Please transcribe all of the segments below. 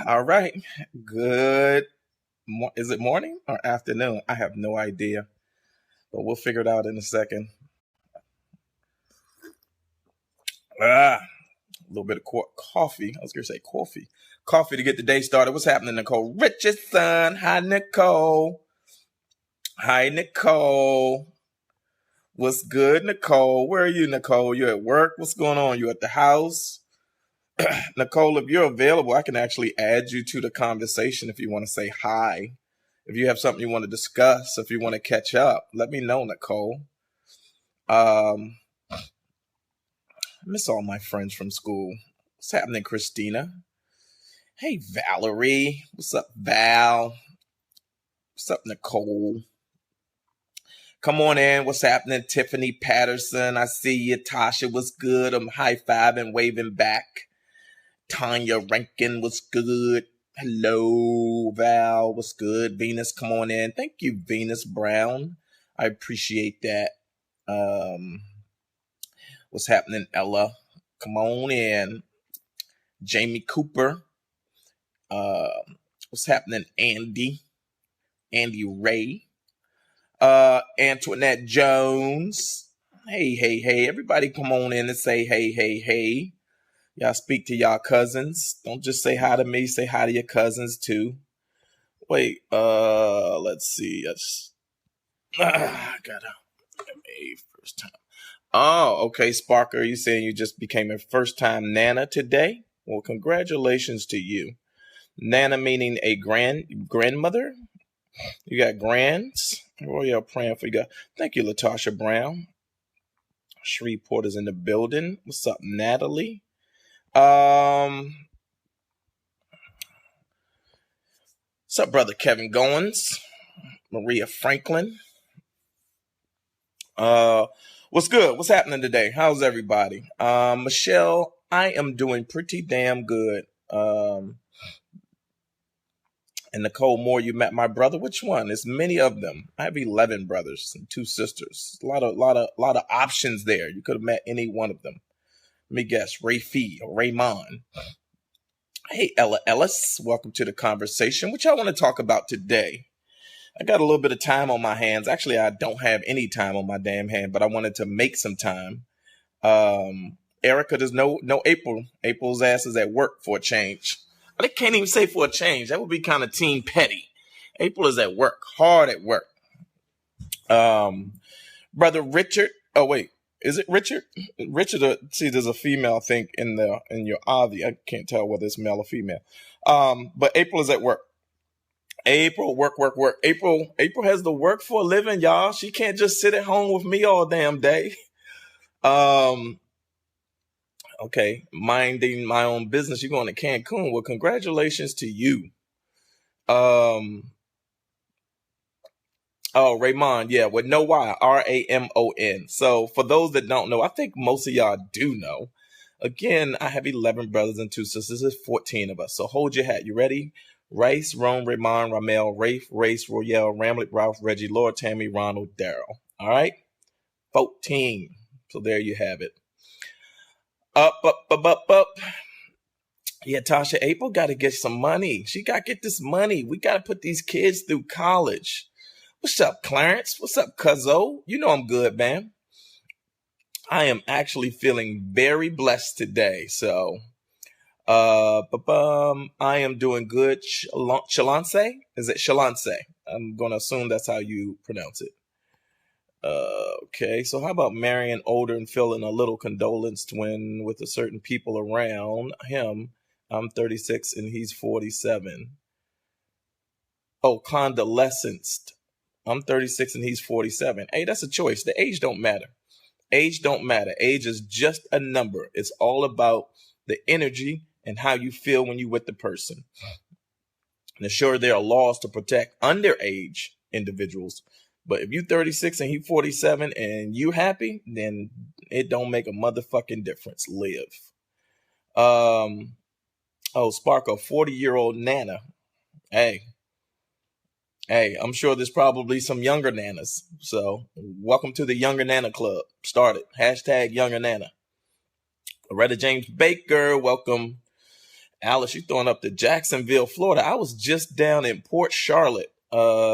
All right. Good. Is it morning or afternoon? I have no idea, but we'll figure it out in a second. A little bit of coffee. I was going to say coffee. Coffee to get the day started. What's happening, Nicole? Richardson. Hi, Nicole. Hi, Nicole. What's good, Nicole? Where are you, Nicole? You at work? What's going on? You at the house? Nicole, if you're available, I can actually add you to the conversation if you want to say hi. If you have something you want to discuss, if you want to catch up, let me know, Nicole. Um, I miss all my friends from school. What's happening, Christina? Hey, Valerie. What's up, Val? What's up, Nicole? Come on in. What's happening, Tiffany Patterson? I see you. Tasha was good. I'm high-fiving, waving back. Tanya Rankin was good. Hello, Val. What's good? Venus, come on in. Thank you, Venus Brown. I appreciate that. What's happening, Ella? Come on in. Jamie Cooper. What's happening, Andy? Andy Ray. Antoinette Jones. Hey, hey, hey. Everybody come on in and say hey, hey, hey. Y'all speak to y'all cousins. Don't just say hi to me. Say hi to your cousins too. Wait, let's see. Got a first time. Oh, okay, Sparker. You saying you just became a first time Nana today? Well, congratulations to you. Nana meaning a grandmother? You got grands? Oh, y'all praying for you. Thank you, Latasha Brown. Shreveport is in the building. What's up, Natalie? What's up, brother Kevin Goins? Maria Franklin. What's good? What's happening today? How's everybody? Michelle, I am doing pretty damn good. And Nicole Moore, you met my brother. Which one? There's many of them. I have 11 brothers and 2 sisters. A lot of options there. You could have met any one of them. Let me guess. Ray Fee or Raymond. Hey, Ella Ellis. Welcome to the conversation. What y'all want to talk about today? I got a little bit of time on my hands. Actually, I don't have any time on my damn hand, but I wanted to make some time. Erica, there's no April. April's ass is at work for a change. They can't even say for a change. That would be kind of team petty. April is at work, hard at work. Brother Richard. Oh wait, is it Richard? Richard. See, there's a female, I think, in your Avi. I can't tell whether it's male or female. But April is at work. April, work. April has to work for a living, y'all. She can't just sit at home with me all damn day. Okay, minding my own business. You're going to Cancun. Well, congratulations to you. Oh, Raymond, yeah, with no Y, Ramon. So for those that don't know, I think most of y'all do know. Again, I have 11 brothers and 2 sisters. There's 14 of us. So hold your hat. You ready? Rice, Rome, Raymond, Ramel, Rafe, Race, Royale, Ramlet, Ralph, Reggie, Lord, Tammy, Ronald, Daryl. All right? 14. So there you have it. Up. Yeah, Tasha, April got to get some money. She got to get this money. We got to put these kids through college. What's up, Clarence? What's up, Cuzzo? You know I'm good, man. I am actually feeling very blessed today. So, I am doing good. Shalance? Is it Shalance? I'm going to assume that's how you pronounce it. Okay, so how about marrying older and feeling a little condolence twin with a certain people around him? I'm 36 and he's 47. Oh, condolescence. I'm 36 and he's 47. Hey, that's a choice. The age don't matter. Age don't matter. Age is just a number. It's all about the energy and how you feel when you're with the person. And sure, there are laws to protect underage individuals. But if you 36 and he 47 and you happy, then it don't make a motherfucking difference. Live. Sparkle, 40-year-old Nana. Hey, I'm sure there's probably some younger Nanas. So welcome to the Younger Nana Club. Start it. # Younger Nana. Loretta James Baker, welcome. Alice, you throwing up to Jacksonville, Florida. I was just down in Port Charlotte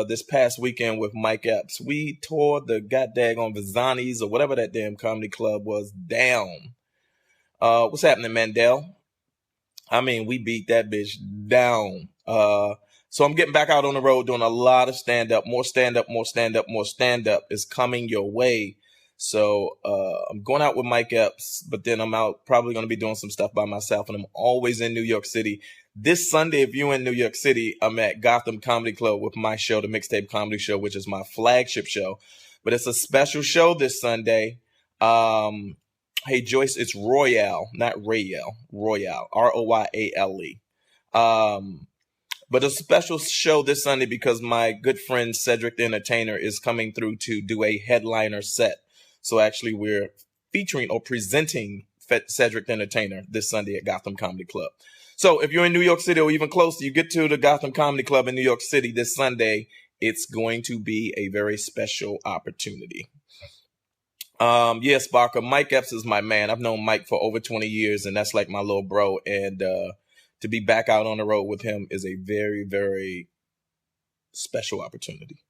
this past weekend with Mike Epps. We toured the goddamn Vizani's or whatever that damn comedy club was down. What's happening, Mandel? I mean, we beat that bitch down. So I'm getting back out on the road doing a lot of stand-up, more stand-up, more stand-up, more stand-up is coming your way. So I'm going out with Mike Epps, but then I'm out probably going to be doing some stuff by myself, and I'm always in New York City. This Sunday, if you're in New York City, I'm at Gotham Comedy Club with my show, the Mixtape Comedy Show, which is my flagship show. But it's a special show this Sunday. Hey, Joyce, it's Royale, not Rayale, Royale, Royale. But a special show this Sunday because my good friend Cedric the Entertainer is coming through to do a headliner set. So actually we're featuring or presenting Cedric the Entertainer this Sunday at Gotham Comedy Club. So if you're in New York City or even close, you get to the Gotham Comedy Club in New York City this Sunday, it's going to be a very special opportunity. Yes, Barker, Mike Epps is my man. I've known Mike for over 20 years, and that's like my little bro. And to be back out on the road with him is a very, very special opportunity.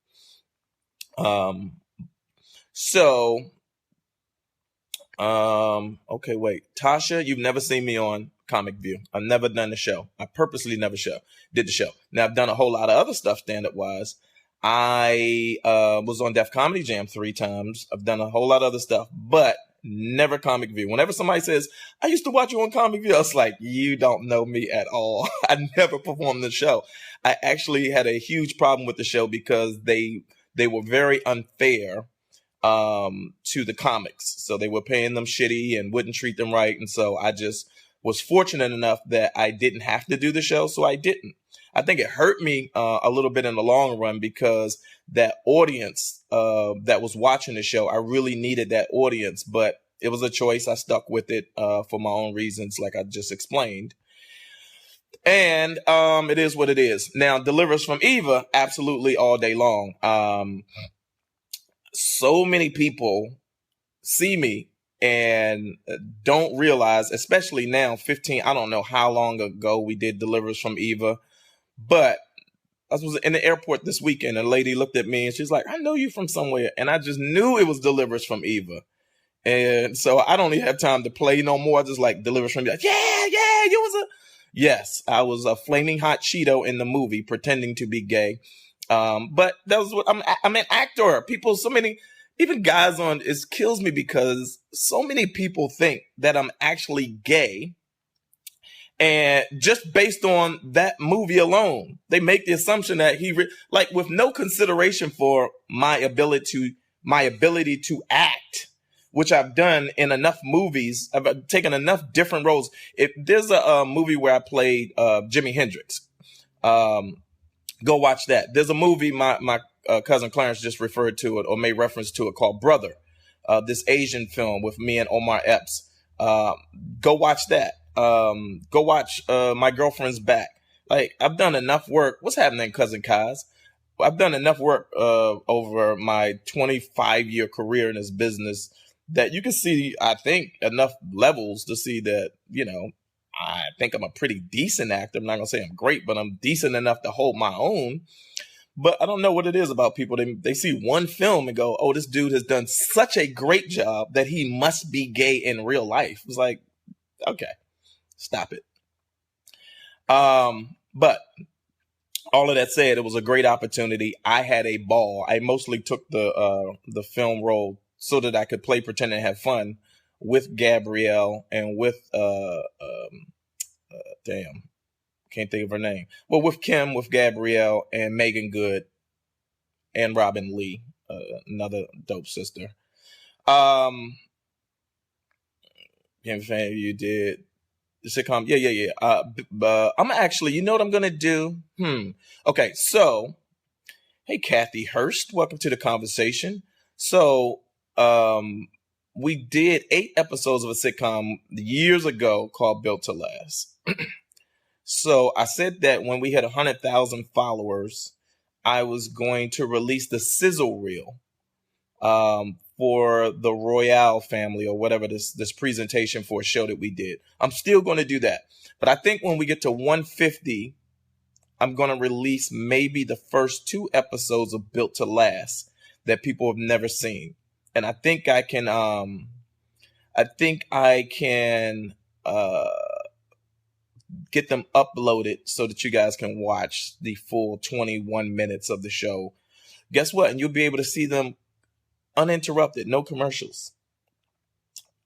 Okay, wait. Tasha, you've never seen me on Comic View. I've never done the show. I purposely never did the show. Now, I've done a whole lot of other stuff stand-up wise. I was on Def Comedy Jam 3 times. I've done a whole lot of other stuff, but never Comic View. Whenever somebody says, I used to watch you on Comic View, I was like, you don't know me at all. I never performed the show. I actually had a huge problem with the show because they were very unfair to the comics. So they were paying them shitty and wouldn't treat them right. And so I just was fortunate enough that I didn't have to do the show. So I didn't. I think it hurt me a little bit in the long run because that audience that was watching the show, I really needed that audience, but it was a choice. I stuck with it for my own reasons, like I just explained. And it is what it is. Now, Deliver Us from Eva, absolutely all day long. So many people see me and don't realize, especially now, I don't know how long ago we did Deliver Us from Eva. But I was in the airport this weekend, and a lady looked at me and she's like, I know you from somewhere. And I just knew it was Deliver Us from Eva. And so I don't even have time to play no more. I just like Deliver Us from Eva. Yes, I was a flaming hot Cheeto in the movie pretending to be gay. But that was what I'm an actor. Even guys it kills me because so many people think that I'm actually gay. And just based on that movie alone, they make the assumption that with no consideration for my ability to act, which I've done in enough movies. I've taken enough different roles. There's a movie where I played Jimi Hendrix. Go watch that. There's a movie my cousin Clarence just referred to it or made reference to it called Brother, this Asian film with me and Omar Epps. Go watch that. Go watch My Girlfriend's Back. Like, I've done enough work. What's happening, Cousin Kaz? I've done enough work over my 25-year career in this business that you can see, I think, enough levels to see that, I think I'm a pretty decent actor. I'm not going to say I'm great, but I'm decent enough to hold my own. But I don't know what it is about people. They see one film and go, oh, this dude has done such a great job that he must be gay in real life. It's like, okay. Stop it. But all of that said, it was a great opportunity. I had a ball. I mostly took the film role so that I could play pretend and have fun with Gabrielle and with can't think of her name. Well, with Kim, with Gabrielle and Megan Good and Robin Lee, another dope sister. You did. The sitcom, yeah. I'm actually, you know what I'm gonna do? Okay, so, hey, Kathy Hurst, welcome to the conversation. So, we did 8 episodes of a sitcom years ago called Built to Last. So I said that when we had 100,000 followers, I was going to release the sizzle reel for the Royale family or whatever this presentation for a show that we did. I'm still going to do that. But I think when we get to 150, I'm going to release maybe the first 2 episodes of Built to Last that people have never seen. And I think I can, get them uploaded so that you guys can watch the full 21 minutes of the show. Guess what? And you'll be able to see them uninterrupted, no commercials.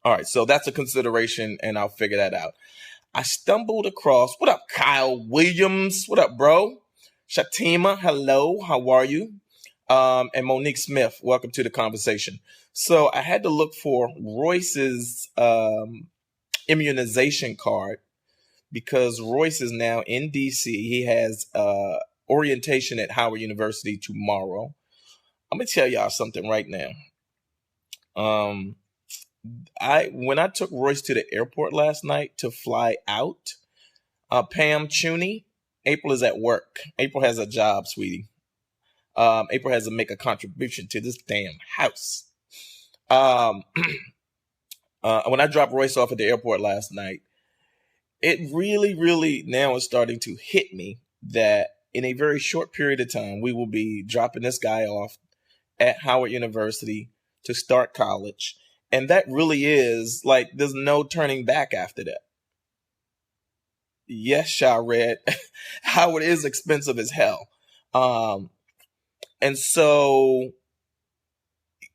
All right, so that's a consideration, and I'll figure that out. I stumbled across, what up, Kyle Williams? What up, bro? Shatima, hello, how are you? And Monique Smith, welcome to the conversation. So I had to look for Royce's immunization card because Royce is now in DC. He has orientation at Howard University tomorrow. I'm gonna tell y'all something right now. When I took Royce to the airport last night to fly out, Pam Chooney, April is at work. April has a job, sweetie. April has to make a contribution to this damn house. When I dropped Royce off at the airport last night, it really, really now is starting to hit me that in a very short period of time, we will be dropping this guy off at Howard University to start college. And that really is like, there's no turning back after that. Yes, Shared, Howard is expensive as hell. And so,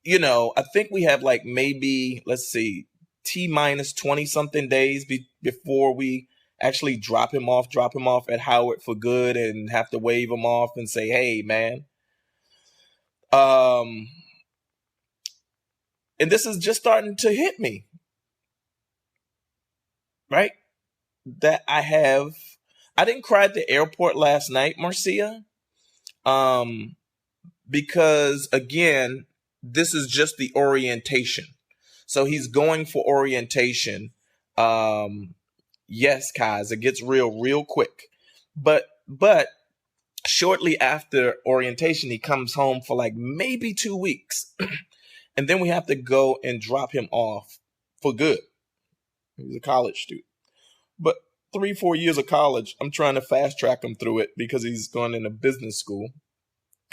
I think we have like maybe, let's see, T-minus 20 something days before we actually drop him off at Howard for good and have to wave him off and say, hey, man. And this is just starting to hit me, right? That I didn't cry at the airport last night, Marcia, because again, this is just the orientation. So he's going for orientation. Yes, guys, it gets real quick. But shortly after orientation, he comes home for like maybe 2 weeks. And then we have to go and drop him off for good. He's a college student. But 3-4 years of college, I'm trying to fast track him through it because he's going into business school.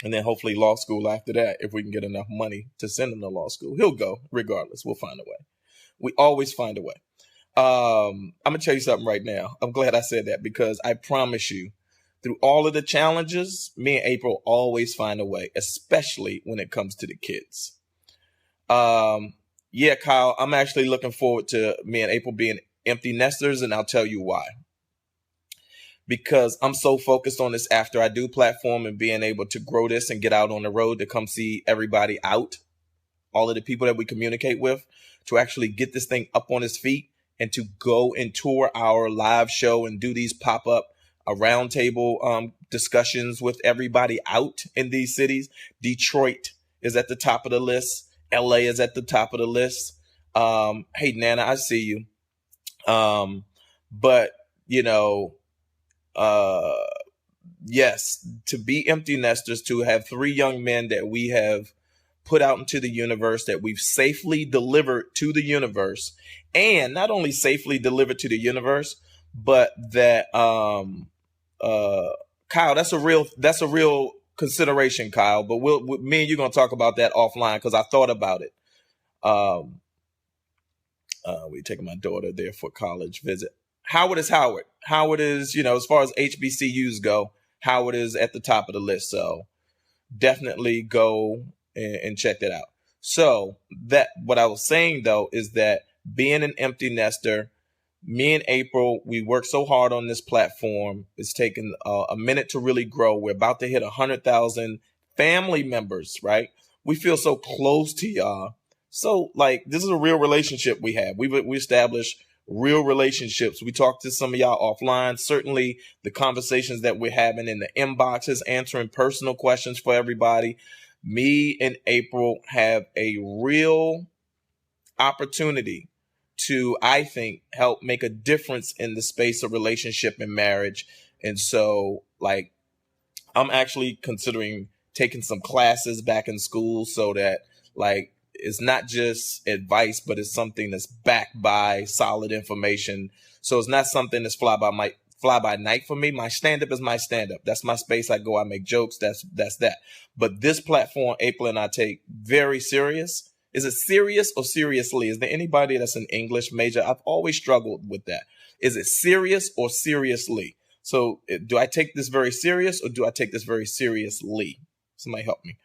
And then hopefully law school after that, if we can get enough money to send him to law school. He'll go regardless. We'll find a way. We always find a way. I'm going to tell you something right now. I'm glad I said that because I promise you, through all of the challenges, me and April always find a way, especially when it comes to the kids. Yeah, Kyle, I'm actually looking forward to me and April being empty nesters, and I'll tell you why. Because I'm so focused on this After I Do platform and being able to grow this and get out on the road to come see everybody out, all of the people that we communicate with, to actually get this thing up on its feet and to go and tour our live show and do these pop-up roundtable discussions with everybody out in these cities. Detroit is at the top of the list. LA is at the top of the list. Hey, Nana, I see you. But, yes, to be empty nesters, to have 3 young men that we have put out into the universe, that we've safely delivered to the universe, and not only safely delivered to the universe, but that, Kyle, that's a real consideration, Kyle, but me and you going to talk about that offline because I thought about it. We taking my daughter there for college visit. Howard is Howard. Howard is, as far as HBCUs go, Howard is at the top of the list. So definitely go and check that out. So what I was saying though, is that being an empty nester, me and April, we worked so hard on this platform. It's taken a minute to really grow. We're about to hit 100,000 family members, right? We feel so close to y'all. So this is a real relationship we have. We established real relationships. We talked to some of y'all offline. Certainly the conversations that we're having in the inboxes, answering personal questions for everybody. Me and April have a real opportunity to, I think, help make a difference in the space of relationship and marriage. And so I'm actually considering taking some classes back in school so that it's not just advice, but it's something that's backed by solid information So it's not something that's fly by night for me. My stand-up is my stand-up. That's my space. I go, I make jokes. That's that. But this platform, April and I take very serious. Is it serious or seriously? Is there anybody that's an English major? I've always struggled with that. Is it serious or seriously? So do I take this very serious or do I take this very seriously? Somebody help me.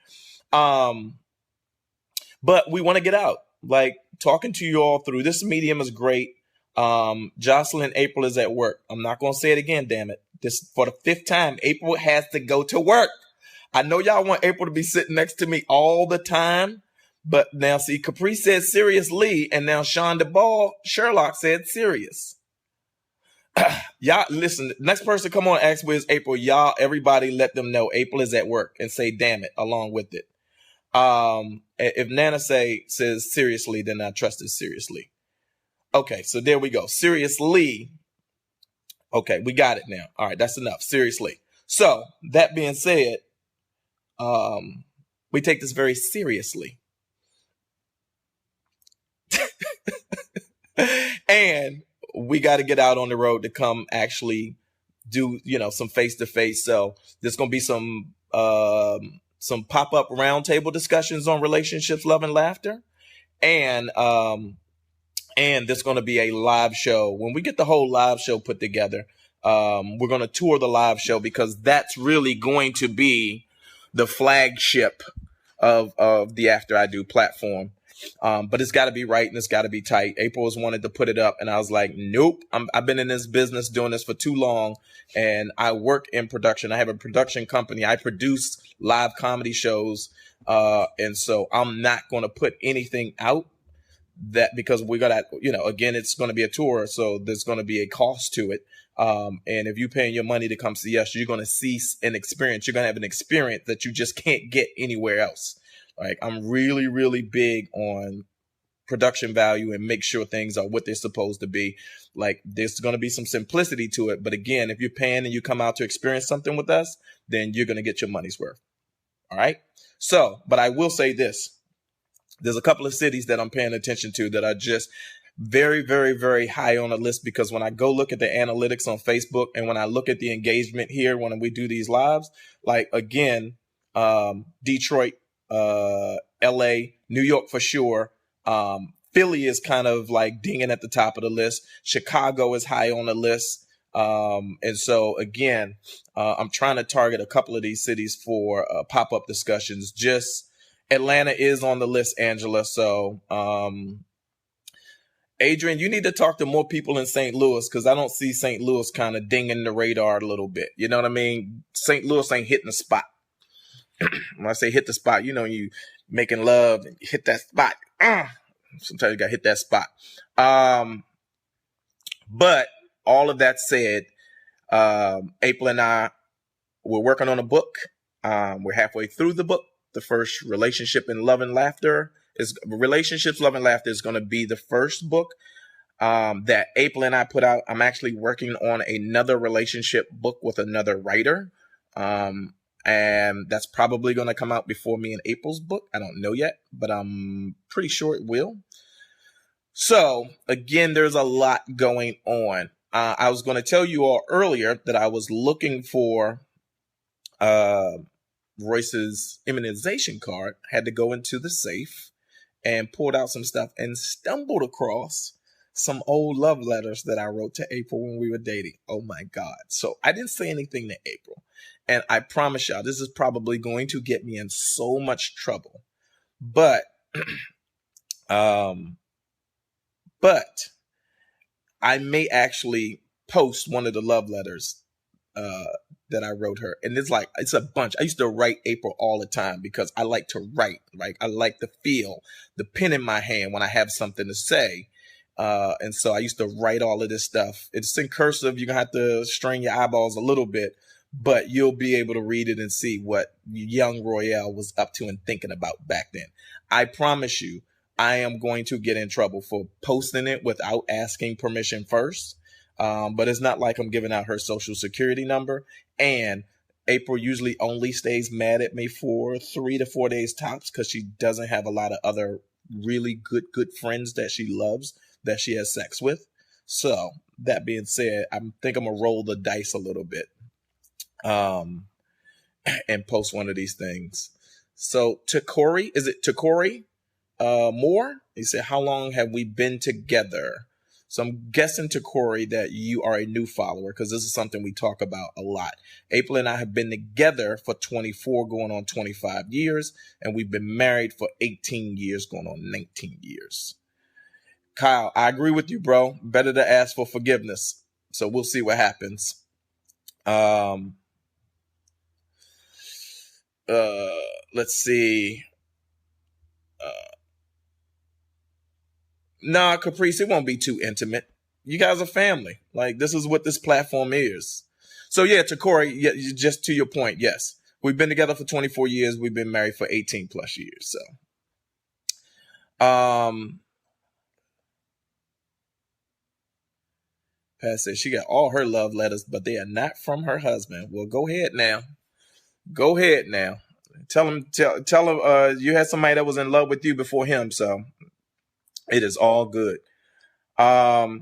But we want to get out. Like, talking to you all through this medium is great. Jocelyn, April is at work. I'm not going to say it again, damn it. This for the 5th time. April has to go to work. I know y'all want April to be sitting next to me all the time. But now, see, Capri said seriously, and now Sean DeBall, Sherlock said serious. Y'all, listen, next person come on, ask where's April. Y'all, everybody let them know April is at work and say, damn it, along with it. If Nana says seriously, then I trust it seriously. Okay, so there we go. Seriously. Okay, we got it now. All right, that's enough. Seriously. So, that being said, we take this very seriously. And we got to get out on the road to come actually do, some face-to-face. So there's going to be some pop-up roundtable discussions on relationships, love, and laughter. And there's going to be a live show. When we get the whole live show put together, we're going to tour the live show because that's really going to be the flagship of the After I Do platform. But it's got to be right and it's got to be tight. April has wanted to put it up, and I was like, nope. I've been in this business doing this for too long, and I work in production. I have a production company. I produce live comedy shows, and so I'm not going to put anything out that because we got to, again, it's going to be a tour, so there's going to be a cost to it. And if you're paying your money to come see us, you're going to see an experience. You're going to have an experience that you just can't get anywhere else. Like, I'm really, really big on production value and make sure things are what they're supposed to be. Like, there's going to be some simplicity to it. But again, if you're paying and you come out to experience something with us, then you're going to get your money's worth. All right. So, but I will say this. There's a couple of cities that I'm paying attention to that are just very, very, very high on the list, because when I go look at the analytics on Facebook and when I look at the engagement here when we do these lives, like, again, Detroit, LA, New York for sure. Philly is kind of like dinging at the top of the list. Chicago is high on the list. And so again, I'm trying to target a couple of these cities for pop-up discussions. Just Atlanta is on the list, Angela. So, Adrian, you need to talk to more people in St. Louis, because I don't see St. Louis kind of dinging the radar a little bit. You know what I mean? St. Louis ain't hitting the spot. When I say hit the spot, you making love and hit that spot. Sometimes you got to hit that spot. But all of that said, April and I, we're working on a book. We're halfway through the book. The first Relationships, Love, and Laughter is going to be the first book that April and I put out. I'm actually working on another relationship book with another writer. And that's probably going to come out before me and April's book. I don't know yet, but I'm pretty sure it will. So, again, there's a lot going on. I was going to tell you all earlier that I was looking for Royce's immunization card. Had to go into the safe and pulled out some stuff and stumbled across some old love letters that I wrote to April when we were dating. Oh, my God. So I didn't say anything to April. And I promise y'all, this is probably going to get me in so much trouble. But I may actually post one of the love letters that I wrote her. And it's a bunch. I used to write April all the time because I like to write. Like, I like to feel the pen in my hand when I have something to say. And so I used to write all of this stuff. It's in cursive. You're going to have to strain your eyeballs a little bit, but you'll be able to read it and see what young Royale was up to and thinking about back then. I promise you, I am going to get in trouble for posting it without asking permission first. But it's not like I'm giving out her social security number. And April usually only stays mad at me for 3 to 4 days tops, because she doesn't have a lot of other really good friends that she loves that she has sex with. So that being said, I think I'm gonna roll the dice a little bit, and post one of these things. So Takori, is it Takori? Moore? He said, how long have we been together? So I'm guessing to Corey that you are a new follower because this is something we talk about a lot. April and I have been together for 24 going on 25 years, and we've been married for 18 years going on 19 years. Kyle, I agree with you, bro. Better to ask for forgiveness. So we'll see what happens. Let's see. Nah, Caprice, it won't be too intimate. You guys are family. Like, this is what this platform is. So yeah, to Corey, yeah, just to your point, yes. We've been together for 24 years. We've been married for 18 plus years. So, Pat says she got all her love letters, but they are not from her husband. Well, go ahead now. Go ahead now. Tell him you had somebody that was in love with you before him, so it is all good. Yeah,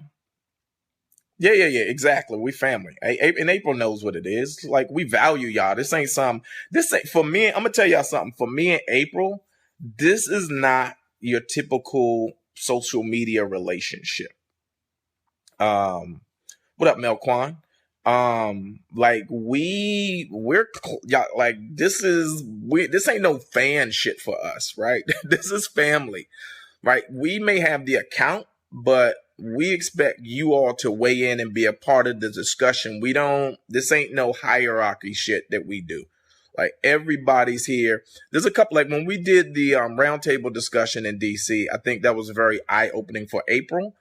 exactly. We family. And April knows what it is. Like, we value y'all. This ain't for me. I'm gonna tell y'all something. For me and April, this is not your typical social media relationship. What up, Melquan? Like y'all, like this ain't no fan shit for us, right? This is family, right? We may have the account, but we expect you all to weigh in and be a part of the discussion. This ain't no hierarchy shit that we do. Like, everybody's here. There's a couple, like when we did the roundtable discussion in DC, I think that was very eye-opening for April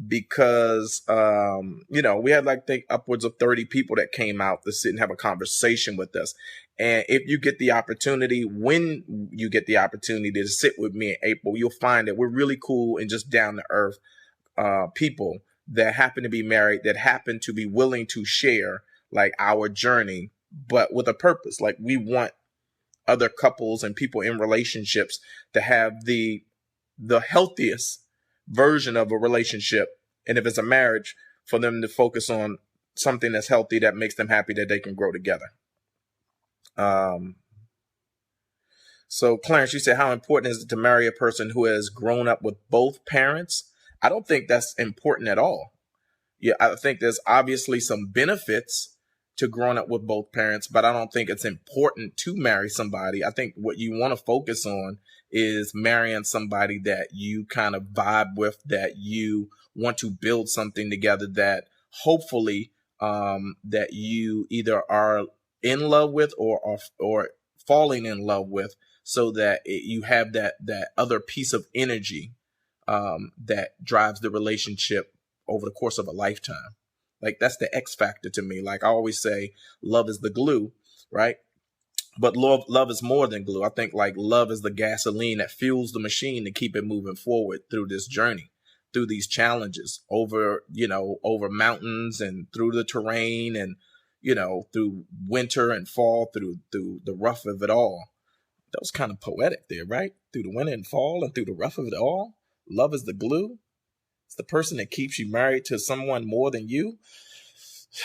because, we had upwards of 30 people that came out to sit and have a conversation with us. And if you get the opportunity, when you get the opportunity to sit with me in April, you'll find that we're really cool and just down to earth people that happen to be married, that happen to be willing to share like our journey, but with a purpose. Like, we want other couples and people in relationships to have the healthiest version of a relationship. And if it's a marriage, for them to focus on something that's healthy, that makes them happy, that they can grow together. So Clarence, you said, how important is it to marry a person who has grown up with both parents? I don't think that's important at all. Yeah, I think there's obviously some benefits to growing up with both parents, but I don't think it's important to marry somebody. I think what you want to focus on is marrying somebody that you kind of vibe with, that you want to build something together, that hopefully that you either are in love with or falling in love with, so that you have that other piece of energy that drives the relationship over the course of a lifetime. Like, that's the X factor to me. Like I always say, love is the glue, right? But love is more than glue. I think like love is the gasoline that fuels the machine to keep it moving forward through this journey, through these challenges, over mountains and through the terrain, and, through winter and fall, through the rough of it all. That was kind of poetic there, right? Through the winter and fall and through the rough of it all. Love is the glue. It's the person that keeps you married to someone more than you.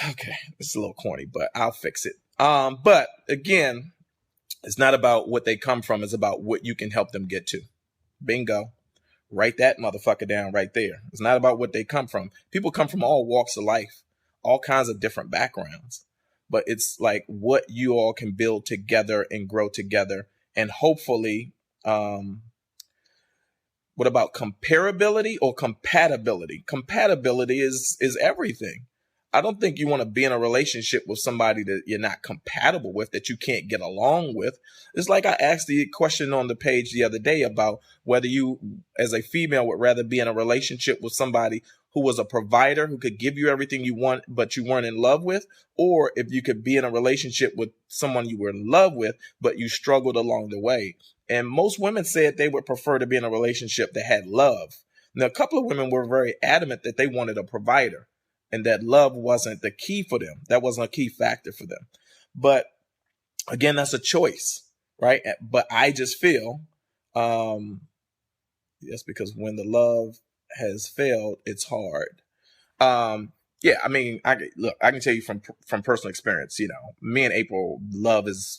Okay, it's a little corny, but I'll fix it. But again, it's not about what they come from. It's about what you can help them get to. Bingo. Write that motherfucker down right there. It's not about what they come from. People come from all walks of life, all kinds of different backgrounds. But it's like what you all can build together and grow together. And hopefully, what about comparability or compatibility? Compatibility is everything. I don't think you want to be in a relationship with somebody that you're not compatible with, that you can't get along with. It's like I asked the question on the page the other day about whether you, as a female, would rather be in a relationship with somebody who was a provider, who could give you everything you want, but you weren't in love with, or if you could be in a relationship with someone you were in love with, but you struggled along the way. And most women said they would prefer to be in a relationship that had love. Now, a couple of women were very adamant that they wanted a provider, and that love wasn't the key for them. That wasn't a key factor for them. But again, that's a choice, right? But I just feel, yes, because when the love has failed, it's hard. Yeah, I mean, I can tell you from personal experience. Me and April,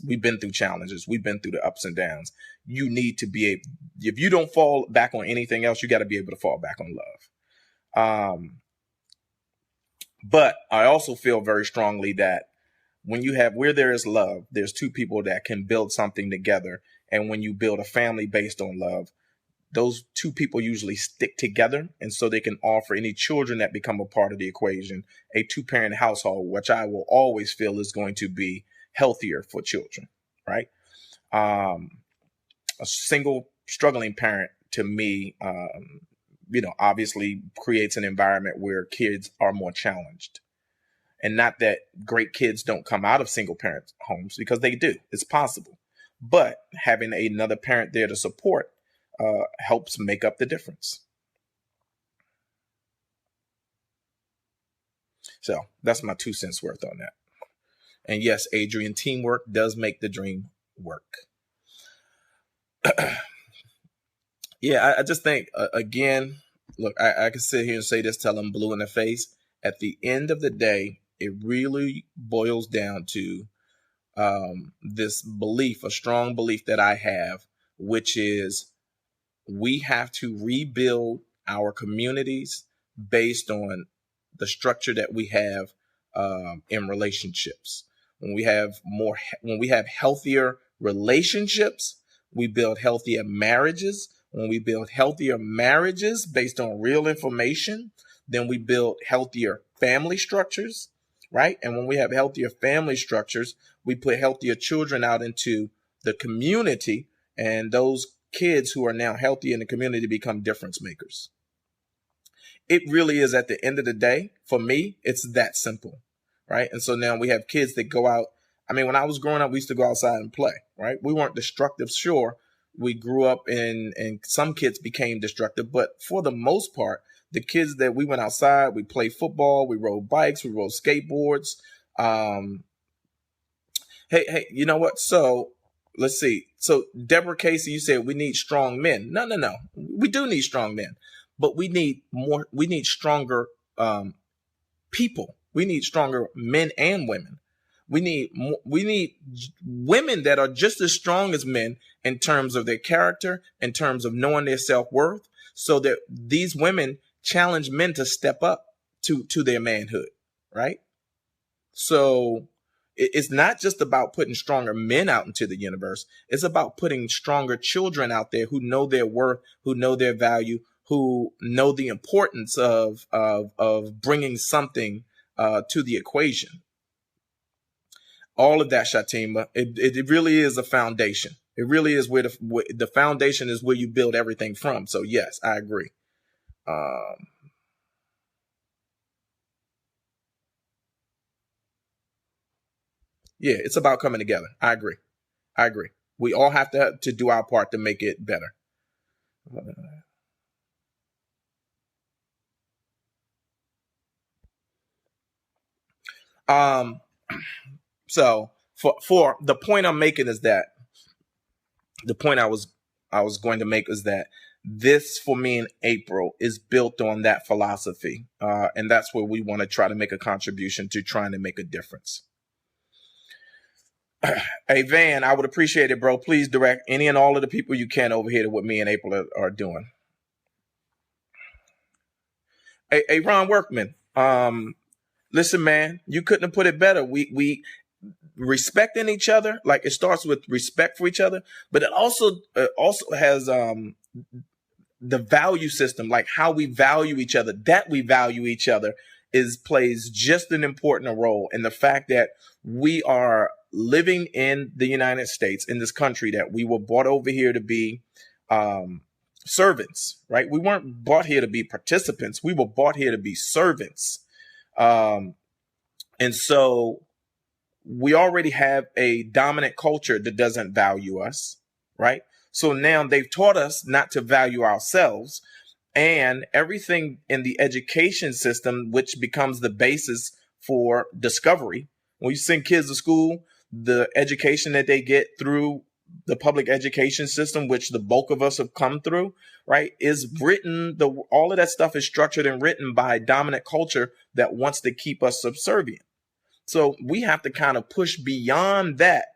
we've been through challenges, we've been through the ups and downs. You need to be able, if you don't fall back on anything else, you got to be able to fall back on love. But I also feel very strongly that where there is love, there's two people that can build something together. And when you build a family based on love, those two people usually stick together, and so they can offer any children that become a part of the equation a two-parent household, which I will always feel is going to be healthier for children, right? A single struggling parent, to me, obviously creates an environment where kids are more challenged. And not that great kids don't come out of single parent homes, because they do. It's possible. But having another parent there to support helps make up the difference. So that's my 2 cents worth on that. And yes, Adrian, teamwork does make the dream work. Yeah, I just think, again, look, I can sit here and say this till I'm blue in the face. At the end of the day, it really boils down to this belief, a strong belief that I have, which is we have to rebuild our communities based on the structure that we have in relationships. When we have healthier relationships, we build healthier marriages. When we build healthier marriages based on real information, then we build healthier family structures, right? And when we have healthier family structures, we put healthier children out into the community, and those kids who are now healthy in the community become difference makers. It really is, at the end of the day, for me, it's that simple, right? And so now we have kids that go out. I mean, when I was growing up, we used to go outside and play, right? We weren't destructive, sure. We grew up and some kids became destructive, but for the most part, the kids that we went outside, we played football, we rode bikes, we rode skateboards. Hey, you know what? So let's see. So Deborah Casey, you said we need strong men. No. We do need strong men, but we need more. We need stronger people. We need stronger men and women. We need women that are just as strong as men in terms of their character, in terms of knowing their self-worth, so that these women challenge men to step up to their manhood, right? So it's not just about putting stronger men out into the universe. It's about putting stronger children out there who know their worth, who know their value, who know the importance of bringing something to the equation. All of that, Shatima, it really is a foundation. It really is where the foundation is, where you build everything from. So yes, I agree. Yeah, it's about coming together. I agree. We all have to do our part to make it better. So for the point I'm making is that the point I was going to make is that this, for me in April, is built on that philosophy, and that's where we want to try to make a contribution to trying to make a difference. Hey, Van, I would appreciate it, bro. Please direct any and all of the people you can over here to what me and April are doing. Hey, Ron Workman, listen, man, you couldn't have put it better. We respecting each other, like, it starts with respect for each other, but it also has the value system, like how we value each other, that we value each other plays just an important role in the fact that we are living in the United States, in this country that we were brought over here to be servants, right? We weren't brought here to be participants. We were brought here to be servants. And so we already have a dominant culture that doesn't value us, right? So now they've taught us not to value ourselves, and everything in the education system, which becomes the basis for discovery. When you send kids to school, the education that they get through the public education system, which the bulk of us have come through, right, is written, all of that stuff is structured and written by a dominant culture that wants to keep us subservient. So we have to kind of push beyond that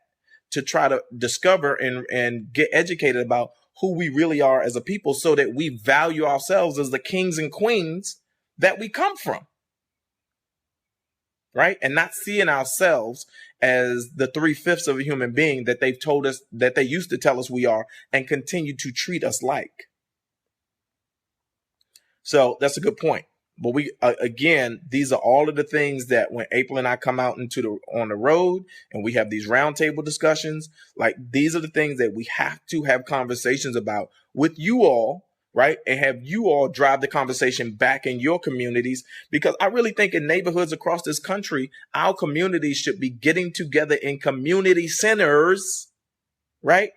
to try to discover and get educated about who we really are as a people, so that we value ourselves as the kings and queens that we come from. Right? And not seeing ourselves as the 3/5 of a human being that they've told us, that they used to tell us we are, and continue to treat us like. So that's a good point. But we, again, these are all of the things that when April and I come out on the road and we have these roundtable discussions, like these are the things that we have to have conversations about with you all, right? And have you all drive the conversation back in your communities, because I really think in neighborhoods across this country, our communities should be getting together in community centers, right?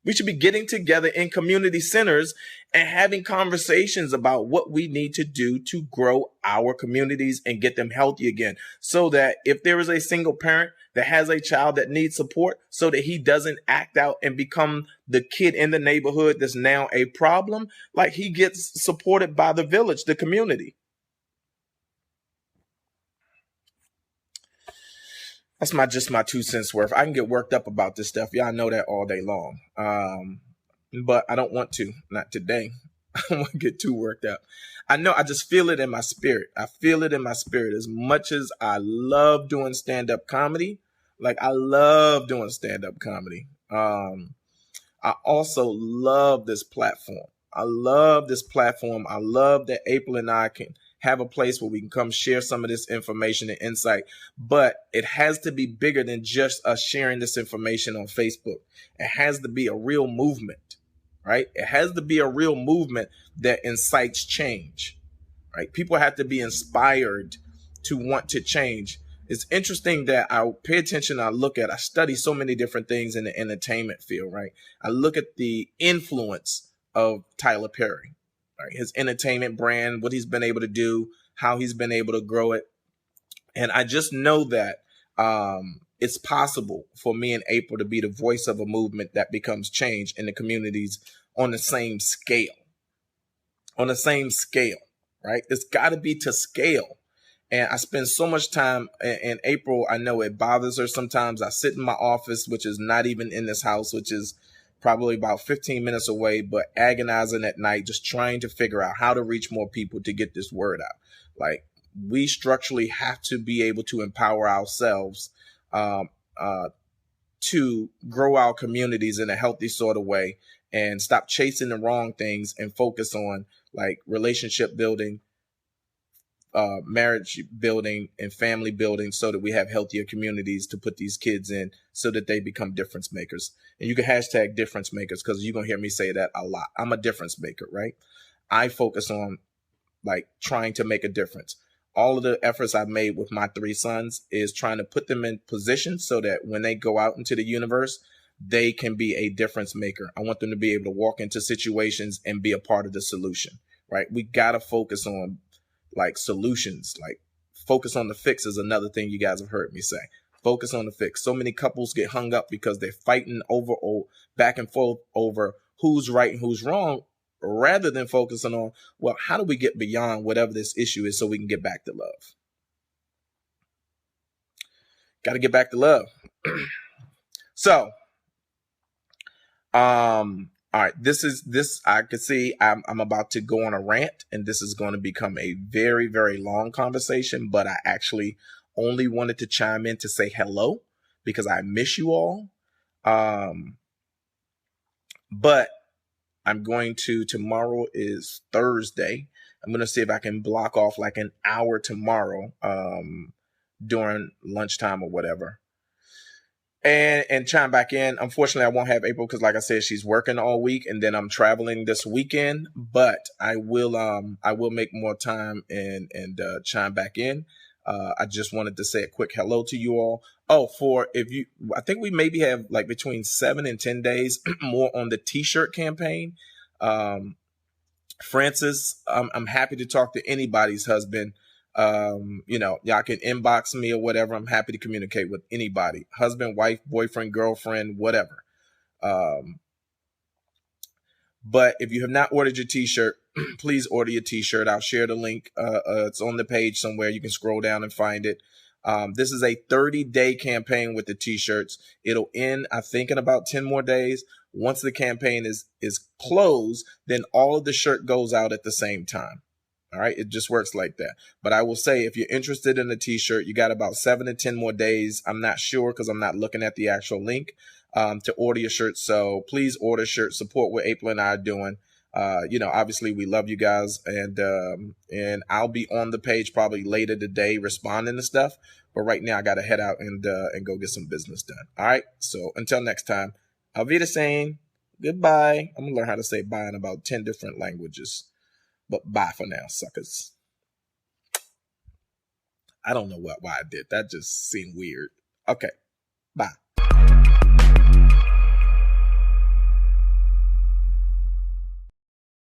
We should be getting together in community centers and having conversations about what we need to do to grow our communities and get them healthy again. So that if there is a single parent that has a child that needs support, so that he doesn't act out and become the kid in the neighborhood that's now a problem, like he gets supported by the village, the community. That's just my 2 cents worth. I can get worked up about this stuff. Y'all know that all day long. But I don't want to, not today. I don't want to get too worked up. I know, I just feel it in my spirit. I feel it in my spirit. As much as I love doing stand-up comedy, like I love doing stand-up comedy. I also love this platform. I love this platform. I love that April and I can have a place where we can come share some of this information and insight, but it has to be bigger than just us sharing this information on Facebook. It has to be a real movement, right? It has to be a real movement that incites change, right? People have to be inspired to want to change. It's interesting that I pay attention. I study so many different things in the entertainment field, right? I look at the influence of Tyler Perry, right? His entertainment brand, what he's been able to do, how he's been able to grow it. And I just know that it's possible for me and April to be the voice of a movement that becomes change in the communities on the same scale. On the same scale, right? It's got to be to scale. And I spend so much time in April. I know it bothers her sometimes. I sit in my office, which is not even in this house, which is probably about 15 minutes away, but agonizing at night, just trying to figure out how to reach more people to get this word out. Like, we structurally have to be able to empower ourselves to grow our communities in a healthy sort of way and stop chasing the wrong things and focus on like relationship building, marriage building, and family building, so that we have healthier communities to put these kids in, so that they become difference makers. And you can hashtag difference makers, because you're going to hear me say that a lot. I'm a difference maker, right? I focus on like trying to make a difference. All of the efforts I've made with my 3 sons is trying to put them in position so that when they go out into the universe, they can be a difference maker. I want them to be able to walk into situations and be a part of the solution, right? We got to focus on like solutions, like focus on the fix is another thing you guys have heard me say. Focus on the fix. So many couples get hung up because they're fighting over back and forth over who's right and who's wrong, rather than focusing on, well, how do we get beyond whatever this issue is so we can get back to love? Got to get back to love. So, all right, this I could see I'm about to go on a rant, and this is going to become a very, very long conversation, but I actually only wanted to chime in to say hello because I miss you all. But I'm going to, tomorrow is Thursday. I'm going to see if I can block off like an hour tomorrow during lunchtime or whatever. And chime back in. Unfortunately, I won't have April because, like I said, she's working all week, and then I'm traveling this weekend. But I will make more time and chime back in. I just wanted to say a quick hello to you all. Oh, I think we maybe have like between 7 and 10 days more on the T-shirt campaign. Francis, I'm happy to talk to anybody's husband. Y'all can inbox me or whatever. I'm happy to communicate with anybody, husband, wife, boyfriend, girlfriend, whatever. But if you have not ordered your t-shirt, please order your t-shirt. I'll share the link. It's on the page somewhere. You can scroll down and find it. This is a 30-day campaign with the t-shirts. It'll end, I think, in about 10 more days. Once the campaign is closed, then all of the shirt goes out at the same time. All right. It just works like that. But I will say, if you're interested in a t-shirt, you got about 7 to 10 more days. I'm not sure because I'm not looking at the actual link to order your shirt. So please order shirts, support what April and I are doing. Obviously we love you guys, and I'll be on the page probably later today responding to stuff. But right now I got to head out and go get some business done. All right. So until next time, Auf Wiedersehen. Goodbye. I'm going to learn how to say bye in about 10 different languages. But bye for now, suckers. I don't know why I did. That just seemed weird. Okay, bye.